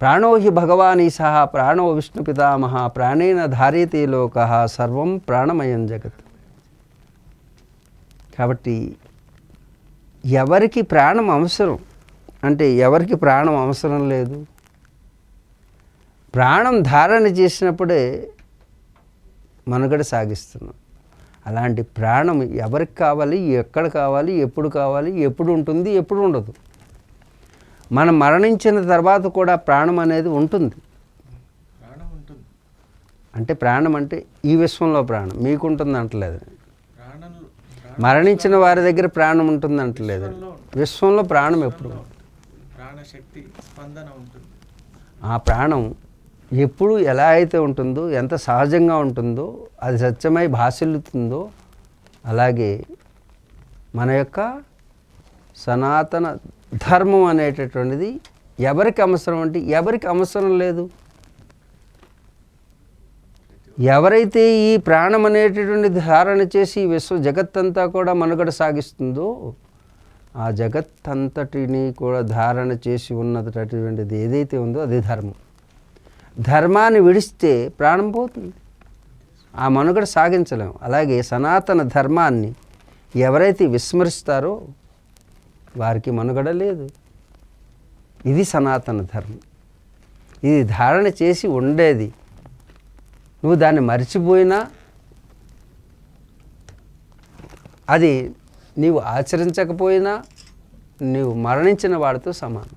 ప్రాణో హి భగవాన్ ఈశః ప్రాణో విష్ణు పితామహ ప్రాణేన ధార్యతే లోకః సర్వం ప్రాణమయం జగత్. కాబట్టి ఎవరికి ప్రాణం అవసరం అంటే ఎవరికి ప్రాణం అవసరం లేదు? ప్రాణం ధారణ చేసినప్పుడే మనుగడ సాగిస్తున్నాం. అలాంటి ప్రాణం ఎవరికి కావాలి, ఎక్కడ కావాలి, ఎప్పుడు ఉంటుంది, ఎప్పుడు ఉండదు. మనం మరణించిన తర్వాత కూడా ప్రాణం అనేది ఉంటుంది. అంటే ప్రాణం అంటే ఈ విశ్వంలో ప్రాణం మీకుంటుంది అంటలేదు. మరణించిన వారి దగ్గర ప్రాణం ఉంటుంది అంటలేదు. విశ్వంలో ప్రాణం ఎప్పుడు ఆ ప్రాణం ఎప్పుడు ఎలా అయితే ఉంటుందో, ఎంత సహజంగా ఉంటుందో, అది సత్యమై భాసిల్లుతుందో, అలాగే మన యొక్క సనాతన ధర్మం అనేటటువంటిది ఎవరికి అవసరం అంటే ఎవరికి అవసరం లేదు. ఎవరైతే ఈ ప్రాణం అనేటటువంటి ధారణ చేసి విశ్వ జగత్తంతా కూడా మనుగడ సాగిస్తుందో, ఆ జగత్తంతటిని కూడా ధారణ చేసి ఉన్నటువంటిది ఏదైతే ఉందో అది ధర్మం. ధర్మాన్ని విడిస్తే ప్రాణం పోతుంది, ఆ మనుగడ సాగించలేం. అలాగే సనాతన ధర్మాన్ని ఎవరైతే విస్మరిస్తారో వారికి మనుగడ లేదు. ఇది సనాతన ధర్మం. ఇది ధారణ చేసి ఉండేది. నువ్వు దాన్ని మర్చిపోయినా అది నీవు ఆచరించకపోయినా నీవు మరణించిన వాడితో సమానం.